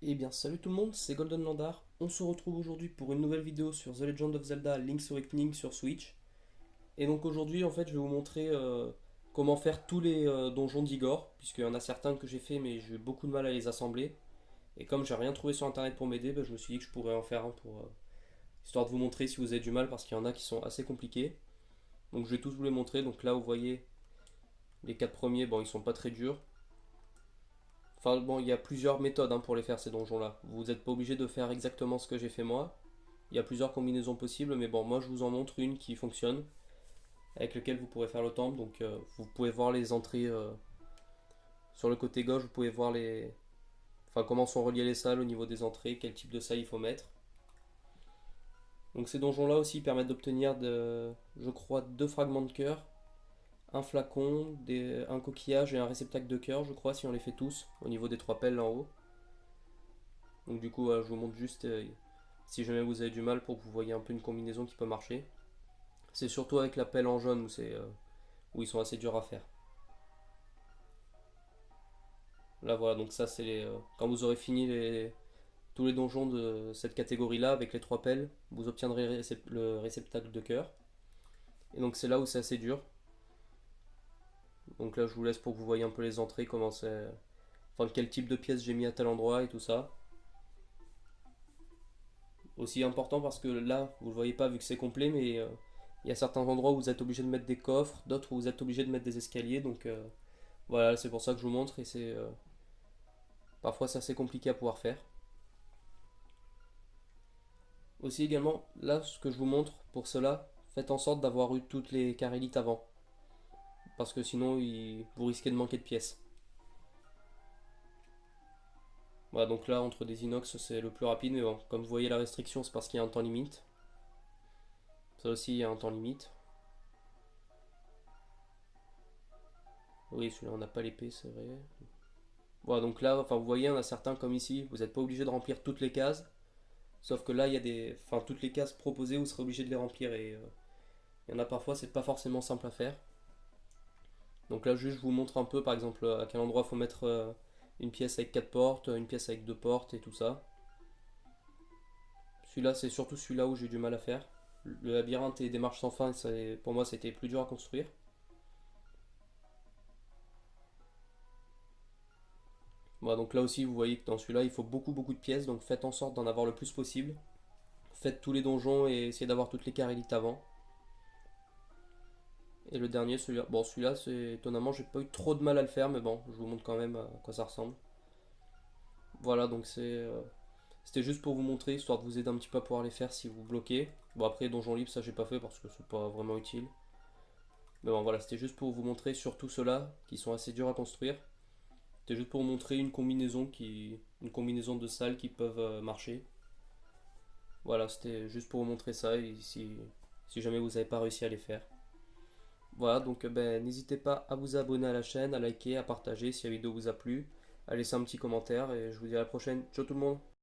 Eh bien, salut tout le monde, c'est Golden Landar. On se retrouve aujourd'hui pour une nouvelle vidéo sur The Legend of Zelda Link's Awakening sur Switch. Et donc aujourd'hui, en fait, je vais vous montrer comment faire tous les donjons d'Igor, puisqu'il y en a certains que j'ai fait, mais j'ai eu beaucoup de mal à les assembler. Et comme j'ai rien trouvé sur internet pour m'aider, bah, je me suis dit que je pourrais en faire un pour histoire de vous montrer si vous avez du mal, parce qu'il y en a qui sont assez compliqués. Donc je vais tous vous les montrer. Donc là, vous voyez les quatre premiers, bon, ils sont pas très durs. Enfin bon, il y a plusieurs méthodes pour les faire ces donjons-là. Vous n'êtes pas obligé de faire exactement ce que j'ai fait moi. Il y a plusieurs combinaisons possibles, mais bon, moi je vous en montre une qui fonctionne, avec laquelle vous pourrez faire le temple. Donc vous pouvez voir les entrées sur le côté gauche, vous pouvez voir enfin, comment sont reliées les salles au niveau des entrées, quel type de salle il faut mettre. Donc ces donjons-là aussi permettent d'obtenir, je crois, deux fragments de cœur, un flacon, un coquillage et un réceptacle de cœur, je crois, si on les fait tous, au niveau des trois pelles là en haut. Donc du coup, je vous montre juste si jamais vous avez du mal pour que vous voyez un peu une combinaison qui peut marcher. C'est surtout avec la pelle en jaune où ils sont assez durs à faire. Là voilà, donc ça c'est quand vous aurez fini tous les donjons de cette catégorie-là avec les trois pelles, vous obtiendrez le réceptacle de cœur. Et donc c'est là où c'est assez dur. Donc là je vous laisse pour que vous voyez un peu les entrées, comment c'est. Enfin quel type de pièces j'ai mis à tel endroit et tout ça. Aussi important parce que là, vous le voyez pas vu que c'est complet, mais il y a certains endroits où vous êtes obligé de mettre des coffres, d'autres où vous êtes obligé de mettre des escaliers. Donc voilà, c'est pour ça que je vous montre et c'est parfois c'est assez compliqué à pouvoir faire. Aussi également, là, ce que je vous montre, pour cela, faites en sorte d'avoir eu toutes les carélites avant. Parce que sinon, vous risquez de manquer de pièces. Voilà, donc là, entre des inox, c'est le plus rapide. Mais bon, comme vous voyez la restriction, c'est parce qu'il y a un temps limite. Ça aussi, il y a un temps limite. Oui, celui-là, on n'a pas l'épée, c'est vrai. Voilà, donc là, enfin, vous voyez, on a certains comme ici, vous n'êtes pas obligé de remplir toutes les cases. Sauf que là, il y a enfin, toutes les cases proposées, vous serez obligé de les remplir. Et il y en a parfois, c'est pas forcément simple à faire. Donc là, juste, je vous montre un peu, par exemple, à quel endroit il faut mettre une pièce avec 4 portes, une pièce avec 2 portes et tout ça. Celui-là, c'est surtout celui-là où j'ai eu du mal à faire. Le labyrinthe et des marches sans fin, pour moi, c'était plus dur à construire. Voilà, donc là aussi, vous voyez que dans celui-là, il faut beaucoup, beaucoup de pièces. Donc faites en sorte d'en avoir le plus possible. Faites tous les donjons et essayez d'avoir toutes les carélites avant. Et le dernier, celui-là, bon, celui-là, c'est étonnamment, j'ai pas eu trop de mal à le faire, mais bon, je vous montre quand même à quoi ça ressemble. Voilà, donc c'était juste pour vous montrer, histoire de vous aider un petit peu à pouvoir les faire si vous bloquez. Bon, après, donjon libre, ça j'ai pas fait parce que c'est pas vraiment utile. Mais bon, voilà, c'était juste pour vous montrer surtout ceux-là qui sont assez durs à construire. C'était juste pour vous montrer une combinaison de salles qui peuvent marcher. Voilà, c'était juste pour vous montrer ça et si jamais vous n'avez pas réussi à les faire. Voilà, donc ben, n'hésitez pas à vous abonner à la chaîne, à liker, à partager si la vidéo vous a plu, à laisser un petit commentaire et je vous dis à la prochaine. Ciao tout le monde!